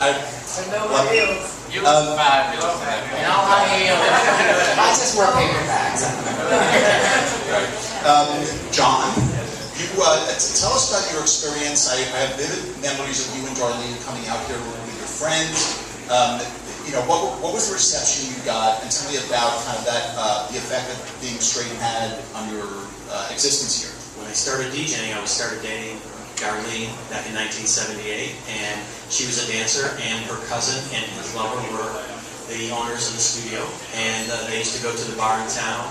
You look fabulous. I just wear paper bags. John, you tell us about your experience. I have vivid memories of you and Darlene coming out here with your friends. You know, what was the reception you got, and tell me about kind of that the effect that being straight had on your existence here. When I started DJing, I started dating Darlene back in 1978, and she was a dancer, and her cousin and his lover were the owners of the studio, and they used to go to the bar in town,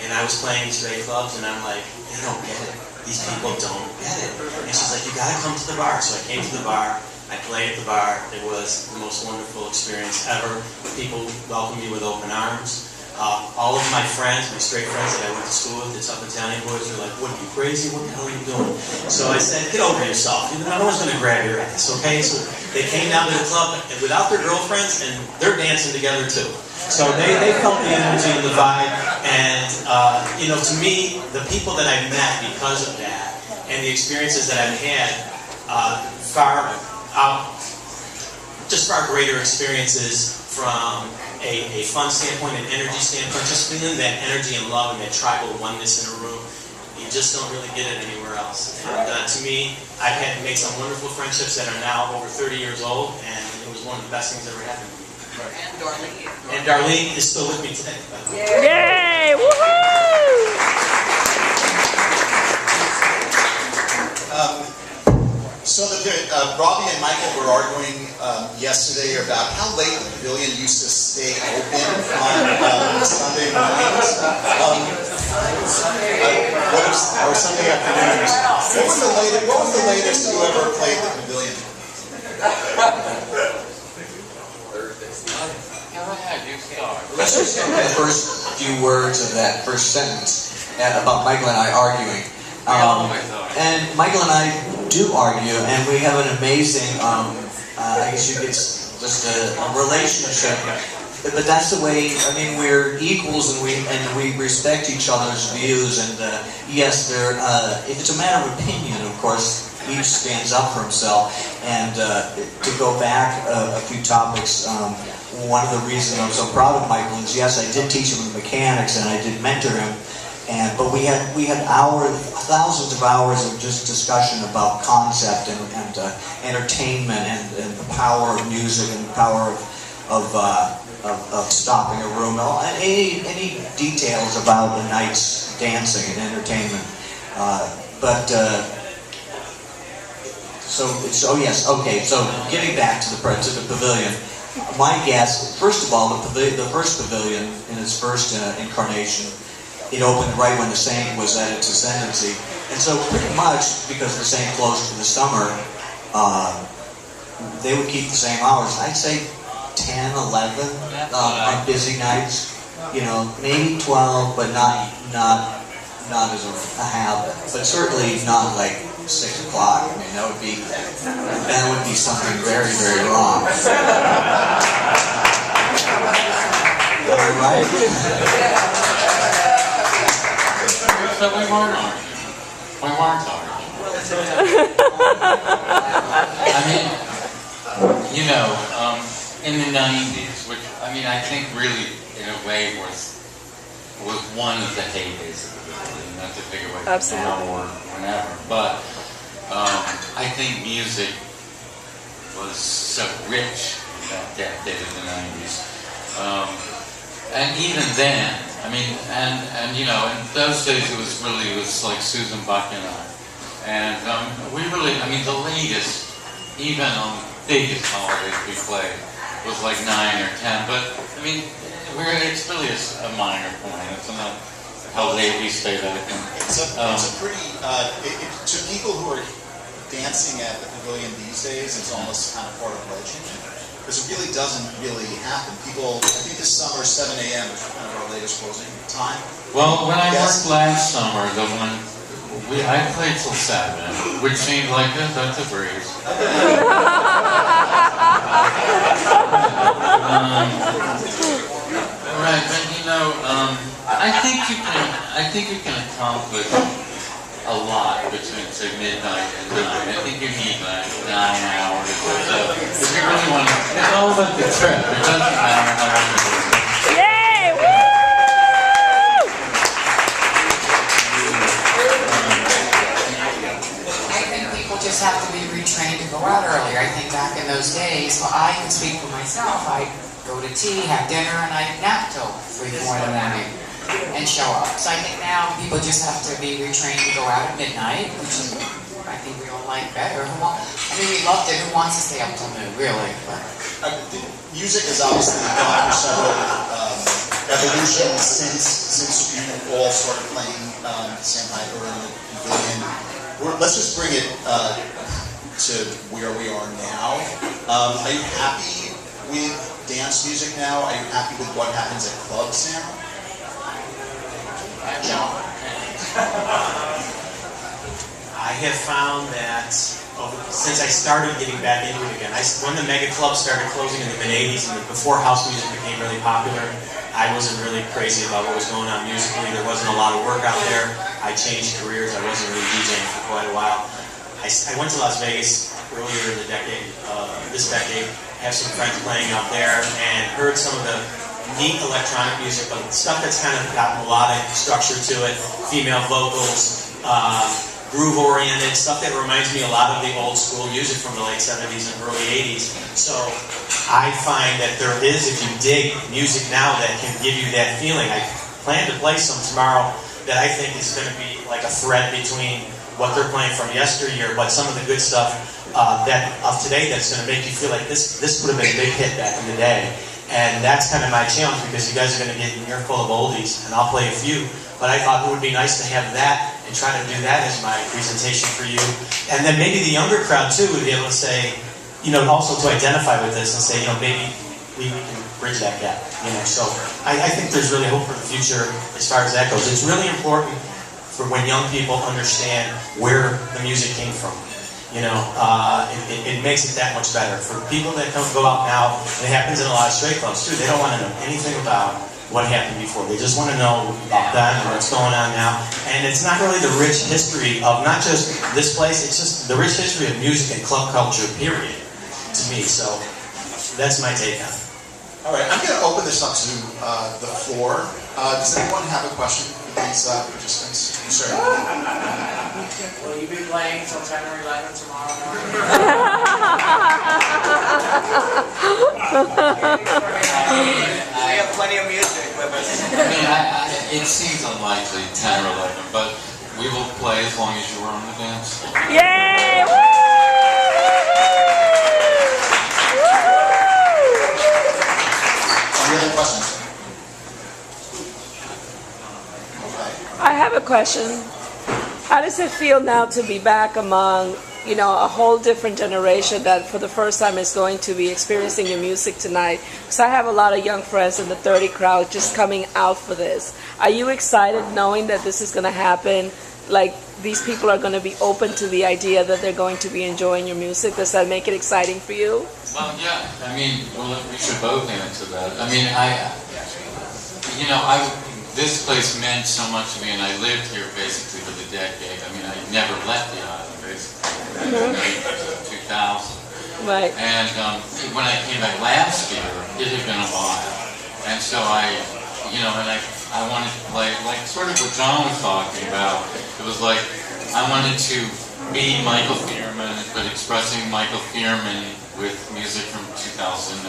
and I was playing these rave clubs, and I'm like, they don't get it. These people don't get it. And she's like, you gotta come to the bar. So I came to the bar, I played at the bar. It was the most wonderful experience ever. People welcomed me with open arms. All of my friends, my straight friends that I went to school with, the tough Italian boys, were like, what, are you crazy? What the hell are you doing? So I said, get over yourself. No one's going to grab your ass, okay? So they came down to the club without their girlfriends, and they're dancing together too. So they felt the energy and the vibe, and you know, to me, the people that I've met because of that, and the experiences that I've had, far greater experiences from a fun standpoint, an energy standpoint, just feeling that energy and love and that tribal oneness in a room. You just don't really get it anywhere else. And to me, I've had made some wonderful friendships that are now over 30 years old, and it was one of the best things that ever happened to me. And Darlene. And Darlene is still with me today. Yay! Woohoo! So Robbie and Michael were arguing yesterday about how late the pavilion used to stay open on Sunday mornings. Or Sunday afternoons. What was the latest you ever played the pavilion? Let's just get the first few words of that first sentence about Michael and I arguing. And Michael and I do argue, and we have an amazing, I guess you could just a relationship. But that's the way. I mean, we're equals, and we respect each other's views. And yes, if it's a matter of opinion, of course, each stands up for himself. And to go back a few topics. One of the reasons I'm so proud of Michael is, yes, I did teach him mechanics and I did mentor him, but we had thousands of hours of just discussion about concept and entertainment and the power of music and the power of stopping a room, any details about a night's dancing and entertainment. So yes, okay. So getting back to the pavilion. My guess, first of all, the first pavilion in its first incarnation, it opened right when the Saint was at its ascendancy. And so pretty much, because the Saint closed for the summer, they would keep the same hours. I'd say 10, 11 on busy nights. You know, maybe 12, but not as a habit. But certainly not like 6 o'clock. I mean, that would be something very, very wrong. Am I right? So we weren't arguing. I mean, you know, in the 90s, which, I mean, I think really, in a way, was one of the heydays of the movie, not to figure out now or whenever, but I think music was so rich in that decade of the 90s. And even then, I mean, and you know, in those days it was like Susan Buck and I. And we really, I mean, the latest, even on the biggest holidays we played, was like 9 or 10. But, I mean, it's really a minor point. It's not how late we stayed, I think. It's a pretty, to people who are dancing at the pavilion these days, it's almost kind of part of legend. Because it really doesn't really happen. People, I think this summer, 7 a.m. is kind of our latest closing time. Well, when I worked last summer, I played till 7, which seemed like that's a breeze. Right, but you know, I think you can accomplish a lot between, say, midnight and 9. I think you need like 9 hours or so. If you're really want to, it's all about the trip. It doesn't matter how much it is. Yay! Woo! I think people just have to be retrained to go out earlier. I think back in those days, well, I can speak for myself. I'd go to tea, have dinner, and I'd nap till 3, 4 in the morning and show up. So I think now people just have to be retrained to go out at midnight, which is, I think we all like better. We loved it. Who wants to stay up till noon, really? Music has obviously gone through several evolutions since you all started playing Sandpiper and the Pavilion. Let's just bring it to where we are now. Are you happy with dance music now? Are you happy with what happens at clubs now? John? I have found that since I started getting back into it again, when the mega clubs started closing in the mid-'80s and before house music became really popular, I wasn't really crazy about what was going on musically. There wasn't a lot of work out there. I changed careers. I wasn't really DJing for quite a while. I went to Las Vegas earlier in the decade, this decade, have some friends playing out there, and heard some of the neat electronic music, but stuff that's kind of got melodic structure to it, female vocals, groove-oriented, stuff that reminds me a lot of the old school music from the late 70s and early 80s. So I find that there is, if you dig music now, that can give you that feeling. I plan to play some tomorrow that I think is going to be like a thread between what they're playing from yesteryear, but some of the good stuff that of today that's going to make you feel like this would have been a big hit back in the day. And that's kind of my challenge, because you guys are going to get an earful of oldies, and I'll play a few. But I thought it would be nice to have that and try to do that as my presentation for you. And then maybe the younger crowd too would be able to say, also to identify with this and say, maybe we can bridge that gap. So I think there's really hope for the future as far as that goes. It's really important for when young people understand where the music came from. It makes it that much better. For people that go out now, and it happens in a lot of straight clubs too, they don't want to know anything about what happened before. They just want to know about that and what's going on now. And it's not really the rich history of not just this place, it's just the rich history of music and club culture, period, to me. So that's my take on it. All right, I'm going to open this up to the floor. Does anyone have a question for these participants? Sir? Will you be playing till 10 or 11 tomorrow morning? We have plenty of music with us. It seems unlikely 10 or 11, but we will play as long as you are on the dance floor. Yay! Woo! Any other questions? I have a question. How does it feel now to be back among, a whole different generation that for the first time is going to be experiencing your music tonight? Because I have a lot of young friends in the 30 crowd just coming out for this. Are you excited knowing that this is going to happen? Like, these people are going to be open to the idea that they're going to be enjoying your music? Does that make it exciting for you? Well, yeah. We should both answer that. This place meant so much to me, and I lived here basically for the decade. I never left the island, basically, 2000. Right. And when I came back last year, it had been a while. And so I wanted to play, like sort of what John was talking about. It was like, I wanted to be Michael Fearman, but expressing Michael Fearman with music from 2009.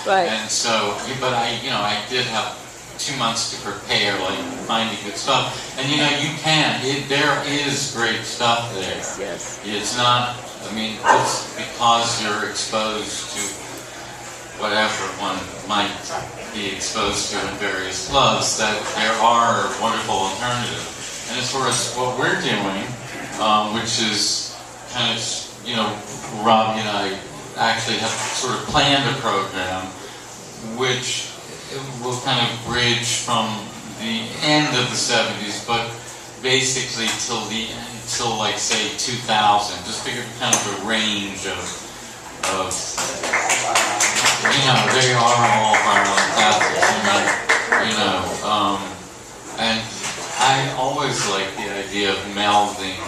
Right. And so, but I did have 2 months to prepare, like finding good stuff. And there is great stuff there. Yes. It's not, just because you're exposed to whatever one might be exposed to in various clubs, that there are wonderful alternatives. And as far as what we're doing, which is kind of, Robbie and I actually have sort of planned a program which will kind of bridge from the end of the 70s, but basically till like say 2000, just to give kind of a range of they are all violent classics, and I always like the idea of melding